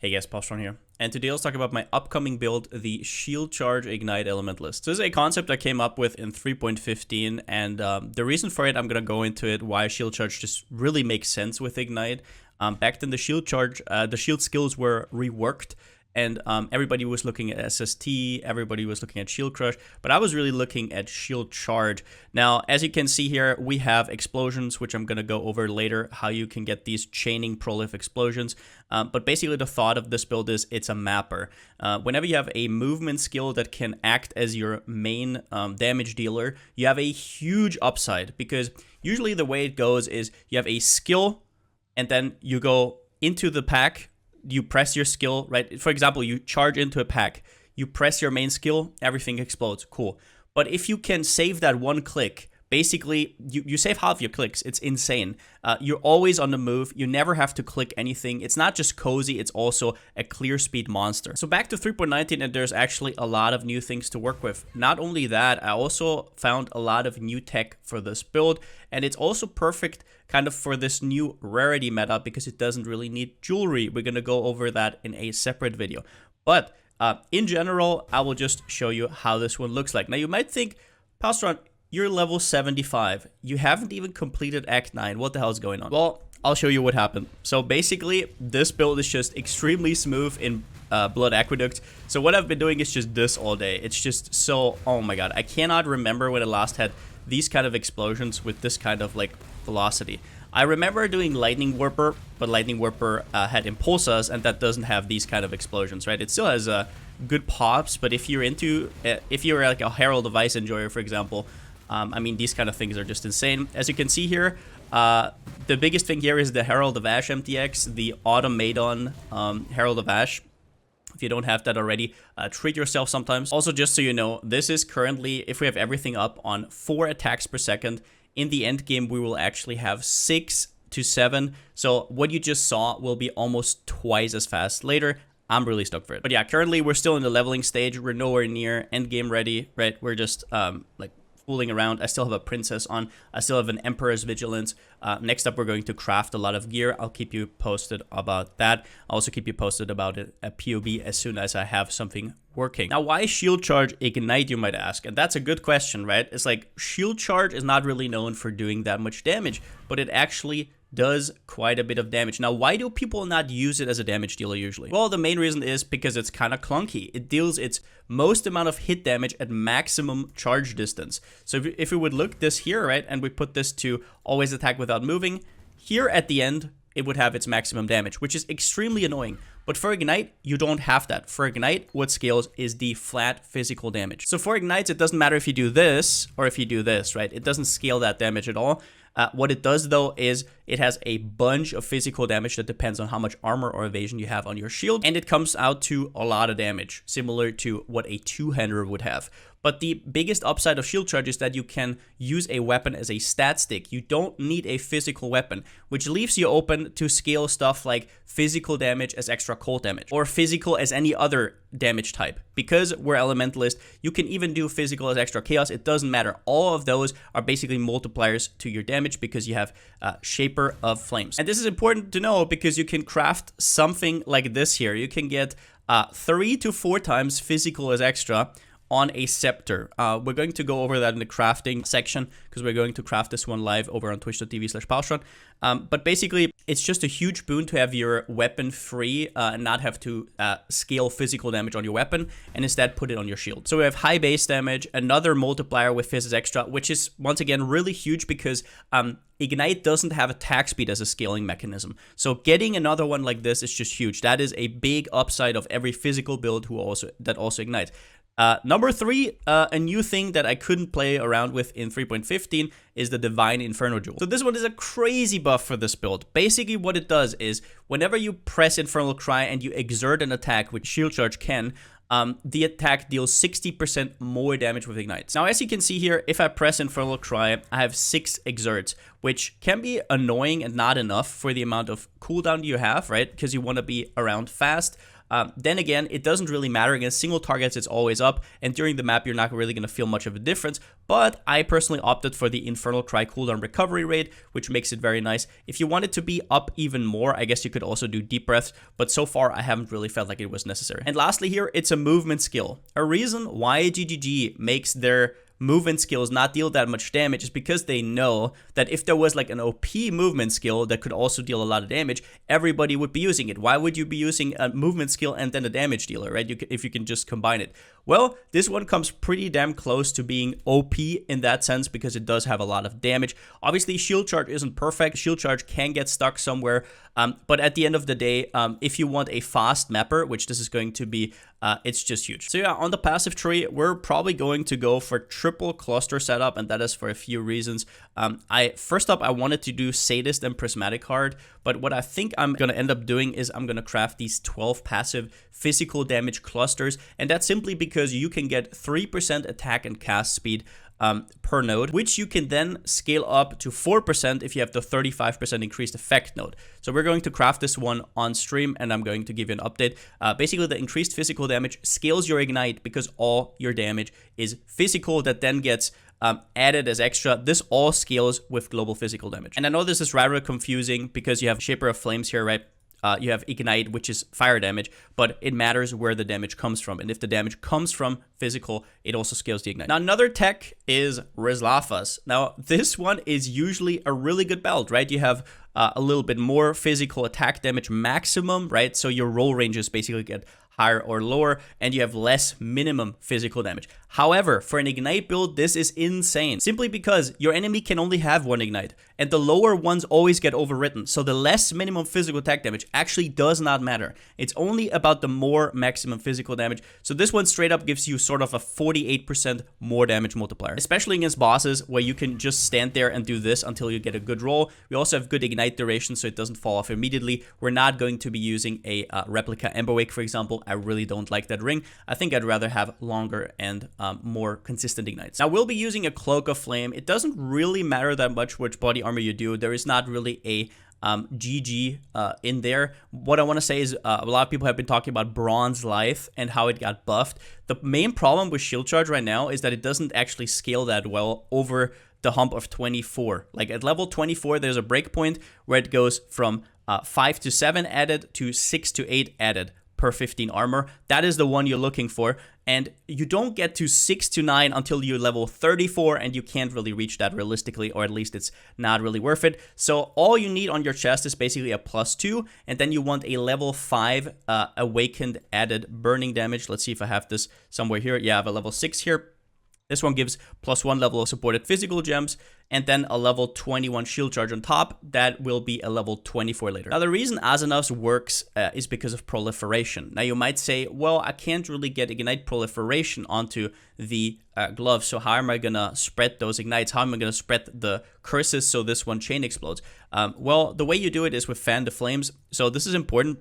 Hey guys, Palsteron here, and today let's talk about my upcoming build, the Shield Charge Ignite Elementalist. This is a concept I came up with in 3.15, and the reason for it, I'm going to go into it, why Shield Charge just really makes sense with Ignite. Back then, the Shield Charge, the Shield skills were reworked, and everybody was looking at SST, everybody was looking at Shield Crush, but I was really looking at Shield Charge. Now, as you can see here, we have explosions, which I'm going to go over later, how you can get these chaining prolif explosions. But basically, the thought of this build is it's a mapper. Whenever you have a movement skill that can act as your main damage dealer, you have a huge upside, because usually the way it goes is you have a skill, and then you go into the pack, you press your skill, right? For example, you charge into a pack, you press your main skill, everything explodes, cool. But if you can save that one click, basically, you save half your clicks. It's insane. You're always on the move. You never have to click anything. It's not just cozy, it's also a clear speed monster. So back to 3.19, and there's actually a lot of new things to work with. Not only that, I also found a lot of new tech for this build, and it's also perfect kind of for this new rarity meta because it doesn't really need jewelry. We're going to go over that in a separate video. But in general, I will just show you how this one looks like. Now, you might think, Palsteron, you're level 75. You haven't even completed Act 9. What the hell is going on? Well, I'll show you what happened. So basically, this build is just extremely smooth in Blood Aqueduct. So what I've been doing is just this all day. It's just so, oh my god. I cannot remember when I last had these kind of explosions with this kind of like velocity. I remember doing Lightning Warper, but Lightning Warper had Impulsas, and that doesn't have these kind of explosions, right? It still has good pops, but if you're into, if you're like a Herald of Ice enjoyer, for example, I mean, these kind of things are just insane. As you can see here, the biggest thing here is the Herald of Ash MTX, the Automaton Herald of Ash. If you don't have that already, treat yourself sometimes. Also, just so you know, this is currently, if we have everything up, on 4 attacks per second. In the end game, we will actually have 6 to 7. So what you just saw will be almost twice as fast later. I'm really stoked for it. But yeah, currently we're still in the leveling stage. We're nowhere near end game ready, right? We're just like fooling around. I still have a princess on. I still have an emperor's vigilance. Next up, we're going to craft a lot of gear. I'll keep you posted about that. I'll also keep you posted about it at POB as soon as I have something working. Now, why Shield Charge Ignite, you might ask? And that's a good question, right? It's like Shield Charge is not really known for doing that much damage, but it actually does quite a bit of damage. Now, why do people not use it as a damage dealer usually? Well, the main reason is because it's kind of clunky. It deals its most amount of hit damage at maximum charge distance. So if we would look this here, right, and we put this to always attack without moving, here at the end, it would have its maximum damage, which is extremely annoying. But for Ignite, you don't have that. For Ignite, what scales is the flat physical damage. So for Ignites, it doesn't matter if you do this or if you do this, right? It doesn't scale that damage at all. What it does, though, is it has a bunch of physical damage that depends on how much armor or evasion you have on your shield, and it comes out to a lot of damage, similar to what a two-hander would have. But the biggest upside of Shield Charge is that you can use a weapon as a stat stick. You don't need a physical weapon, which leaves you open to scale stuff like physical damage as extra cold damage, or physical as any other damage type. Because we're Elementalist, you can even do physical as extra chaos. It doesn't matter. All of those are basically multipliers to your damage because you have Shaper of Flames. And this is important to know because you can craft something like this here. You can get 3 to 4 times physical as extra on a scepter. We're going to go over that in the crafting section because we're going to craft this one live over on twitch.tv/Palsteron. But basically, it's just a huge boon to have your weapon free and not have to scale physical damage on your weapon and instead put it on your shield. So we have high base damage, another multiplier with Fizz Extra, which is once again really huge because Ignite doesn't have attack speed as a scaling mechanism. So getting another one like this is just huge. That is a big upside of every physical build that also ignites. Number 3, a new thing that I couldn't play around with in 3.15 is the Divine Inferno Jewel. So this one is a crazy buff for this build. Basically what it does is whenever you press Infernal Cry and you exert an attack, which Shield Charge can, the attack deals 60% more damage with Ignites. Now, as you can see here, if I press Infernal Cry, I have 6 exerts, which can be annoying and not enough for the amount of cooldown you have, right? Because you want to be around fast. Then again, it doesn't really matter. Against single targets, it's always up, and during the map, you're not really going to feel much of a difference. But I personally opted for the Infernal Cry cooldown recovery rate, which makes it very nice. If you want it to be up even more, I guess you could also do deep breaths, but so far I haven't really felt like it was necessary. And lastly here, it's a movement skill. A reason why GGG makes their movement skills not deal that much damage is because they know that if there was like an OP movement skill that could also deal a lot of damage, everybody would be using it. Why would you be using a movement skill and then a damage dealer, right? If you can just combine it. Well, this one comes pretty damn close to being OP in that sense because it does have a lot of damage. Obviously, Shield Charge isn't perfect. Shield Charge can get stuck somewhere, but at the end of the day, if you want a fast mapper, which this is going to be, it's just huge. So yeah, on the passive tree, we're probably going to go for triple cluster setup, and that is for a few reasons. First up, I wanted to do Sadist and Prismatic Heart, but what I think I'm going to end up doing is I'm going to craft these 12 passive physical damage clusters, and that's simply because you can get 3% attack and cast speed per node, which you can then scale up to 4% if you have the 35% increased effect node. So we're going to craft this one on stream, and I'm going to give you an update. Basically, the increased physical damage scales your ignite because all your damage is physical that then gets added as extra. This all scales with global physical damage. And I know this is rather confusing because you have Shaper of Flames here, right? You have Ignite, which is fire damage, but it matters where the damage comes from. And if the damage comes from physical, it also scales the Ignite. Now, another tech is Rizlafas. Now, this one is usually a really good belt, right? You have a little bit more physical attack damage maximum, right? So your roll ranges basically get higher or lower, and you have less minimum physical damage. However, for an Ignite build, this is insane. Simply because your enemy can only have one Ignite, and the lower ones always get overwritten. So the less minimum physical attack damage actually does not matter. It's only about the more maximum physical damage. So this one straight up gives you sort of a 48% more damage multiplier, especially against bosses where you can just stand there and do this until you get a good roll. We also have good Ignite duration, so it doesn't fall off immediately. We're not going to be using a replica Emberwake, for example. I really don't like that ring. I think I'd rather have longer and more consistent ignites. Now, we'll be using a Cloak of Flame. It doesn't really matter that much which body armor you do. There is not really a GG in there. What I want to say is a lot of people have been talking about Bronze Life and how it got buffed. The main problem with Shield Charge right now is that it doesn't actually scale that well over the hump of 24. Like at level 24, there's a breakpoint where it goes from 5 to 7 added to 6 to 8 added per 15 armor. That is the one you're looking for, and you don't get to 6 to 9 until you level 34, and you can't really reach that realistically, or at least it's not really worth it. So all you need on your chest is basically a +2, and then you want a level 5 awakened added burning damage. Let's see if I have this somewhere here. Yeah, I have a level 6 here. This one gives +1 level of supported physical gems, and then a level 21 shield charge on top. That will be a level 24 later. Now, the reason Azanov's works is because of proliferation. Now, you might say, well, I can't really get Ignite proliferation onto the gloves, so how am I going to spread those Ignites? How am I going to spread the curses so this one chain explodes? Well, the way you do it is with Fan the Flames. So this is important.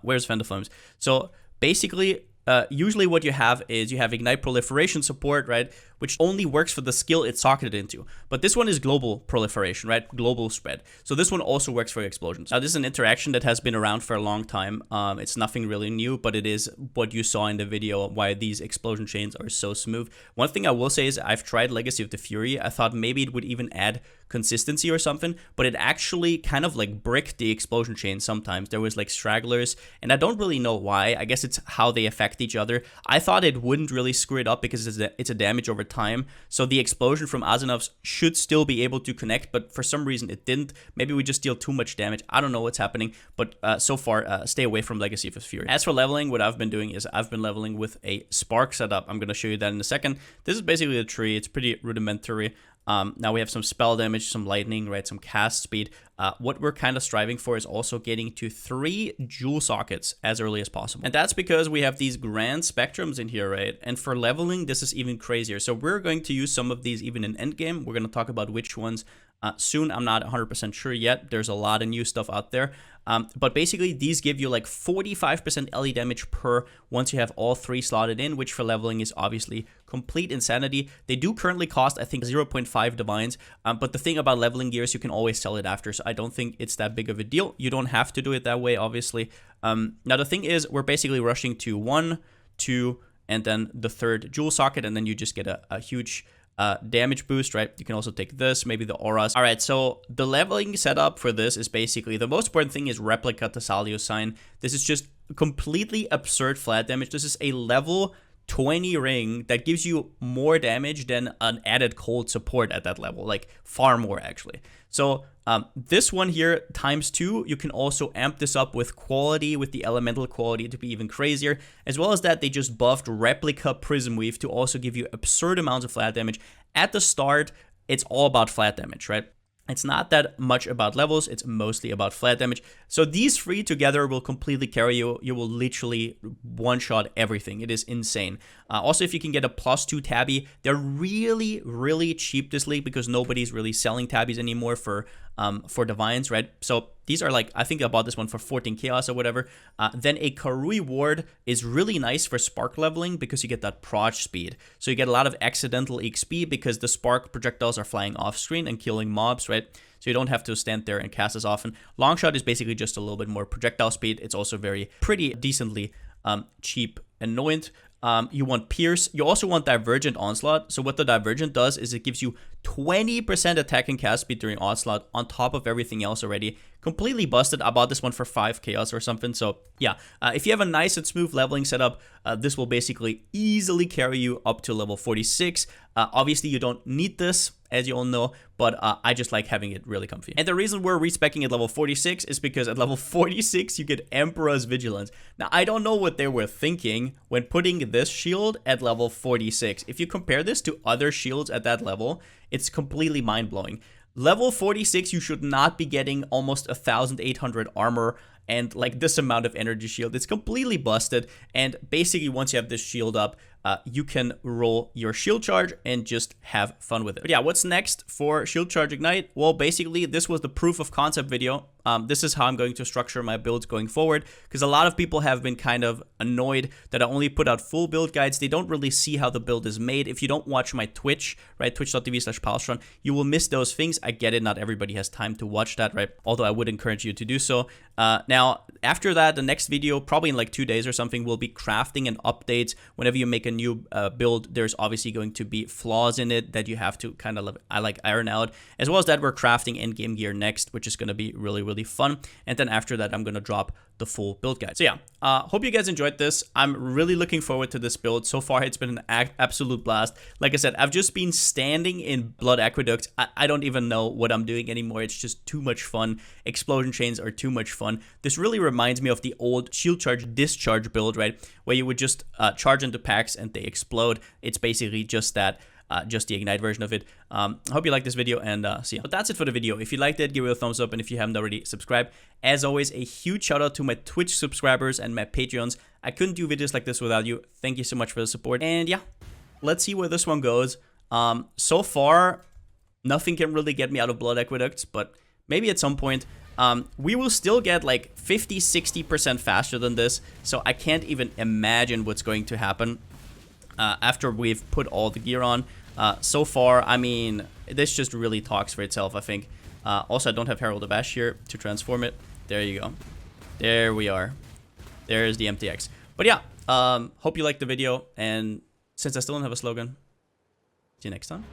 Where's Fan the Flames? So basically, usually what you have is you have Ignite Proliferation support, right? Which only works for the skill it's socketed into. But this one is global proliferation, right? Global spread. So this one also works for explosions. Now, this is an interaction that has been around for a long time. It's nothing really new, but it is what you saw in the video, why these explosion chains are so smooth. One thing I will say is I've tried Legacy of the Fury. I thought maybe it would even add consistency or something, but it actually kind of like bricked the explosion chain sometimes. There was like stragglers, and I don't really know why. I guess it's how they affect each other. I thought it wouldn't really screw it up because it's a damage over time. So the explosion from Azanov's should still be able to connect, but for some reason it didn't. Maybe we just deal too much damage. I don't know what's happening, but so far, stay away from Legacy of the Fury. As for leveling, what I've been doing is I've been leveling with a Spark setup. I'm going to show you that in a second. This is basically a tree. It's pretty rudimentary. Now we have some spell damage, some lightning, right? Some cast speed. What we're kind of striving for is also getting to 3 jewel sockets as early as possible. And that's because we have these grand spectrums in here, right? And for leveling, this is even crazier. So we're going to use some of these even in endgame. We're going to talk about which ones soon. I'm not 100% sure yet. There's a lot of new stuff out there. But basically, these give you like 45% LE damage per once you have all 3 slotted in, which for leveling is obviously complete insanity. They do currently cost, I think, 0.5 divines. But the thing about leveling gear is you can always sell it after, so I don't think it's that big of a deal. You don't have to do it that way, obviously. Now, the thing is, we're basically rushing to 1, 2, and then the 3rd jewel socket, and then you just get a huge damage boost, right? You can also take this, maybe the auras. All right, so the leveling setup for this is basically, the most important thing is Replica Thessalio Sign. This is just completely absurd flat damage. This is a level 20 ring that gives you more damage than an added cold support at that level, like far more actually. So this one here ×2, you can also amp this up with quality, with the elemental quality to be even crazier. As well as that, they just buffed Replica Prism Weave to also give you absurd amounts of flat damage. At the start, it's all about flat damage, right? It's not that much about levels, it's mostly about flat damage. So these 3 together will completely carry you. You will literally one-shot everything. It is insane. Also, if you can get a +2 tabby, they're really, really cheap this league because nobody's really selling tabbies anymore for divines, right? So these are like, I think I bought this one for 14 chaos or whatever. Then a Karui ward is really nice for spark leveling because you get that proj speed. So you get a lot of accidental XP because the spark projectiles are flying off screen and killing mobs, right? So you don't have to stand there and cast as often. Longshot is basically just a little bit more projectile speed. It's also pretty decently cheap and annoyant. You want Pierce. You also want Divergent Onslaught. So what the Divergent does is it gives you 20% attack and cast speed during Onslaught on top of everything else already. Completely busted. I bought this one for 5 chaos or something. So yeah, if you have a nice and smooth leveling setup, this will basically easily carry you up to level 46. Obviously, you don't need this, as you all know, but I just like having it really comfy. And the reason we're respeccing at level 46 is because at level 46, you get Emperor's Vigilance. Now, I don't know what they were thinking when putting this shield at level 46. If you compare this to other shields at that level, it's completely mind-blowing. Level 46, you should not be getting almost 1,800 armor and like this amount of energy shield. It's completely busted. And basically, once you have this shield up, you can roll your shield charge and just have fun with it. But yeah, what's next for Shield Charge Ignite? Well, basically, this was the proof of concept video. This is how I'm going to structure my builds going forward, because a lot of people have been kind of annoyed that I only put out full build guides. They don't really see how the build is made. If you don't watch my Twitch, right, twitch.tv/Palsteron, you will miss those things. I get it, not everybody has time to watch that, right? Although I would encourage you to do so. Now, after that, the next video, probably in like 2 days or something, will be crafting and updates. Whenever you make a new build, there's obviously going to be flaws in it that you have to kind of iron out. As well as that, we're crafting endgame gear next, which is going to be really, really fun. And then after that, I'm going to drop the full build guide. So yeah, hope you guys enjoyed this. I'm really looking forward to this build. So far, it's been an absolute blast. Like I said, I've just been standing in Blood Aqueducts. I don't even know what I'm doing anymore. It's just too much fun. Explosion chains are too much fun. This really reminds me of the old Shield Charge Discharge build, right? Where you would just charge into packs and they explode. It's basically just that. Just the Ignite version of it. I hope you liked this video, and see ya. But that's it for the video. If you liked it, give it a thumbs up, and if you haven't already, subscribe. As always, a huge shout out to my Twitch subscribers and my Patreons. I couldn't do videos like this without you. Thank you so much for the support. And yeah, let's see where this one goes. So far, nothing can really get me out of Blood Aqueducts, but maybe at some point. We will still get like 50-60% faster than this, so I can't even imagine what's going to happen after we've put all the gear on. So far, I mean, this just really talks for itself, I think. Also, I don't have Herald of Ash here to transform it. There you go. There we are. There's the MTX. But yeah, hope you liked the video, and since I still don't have a slogan, see you next time.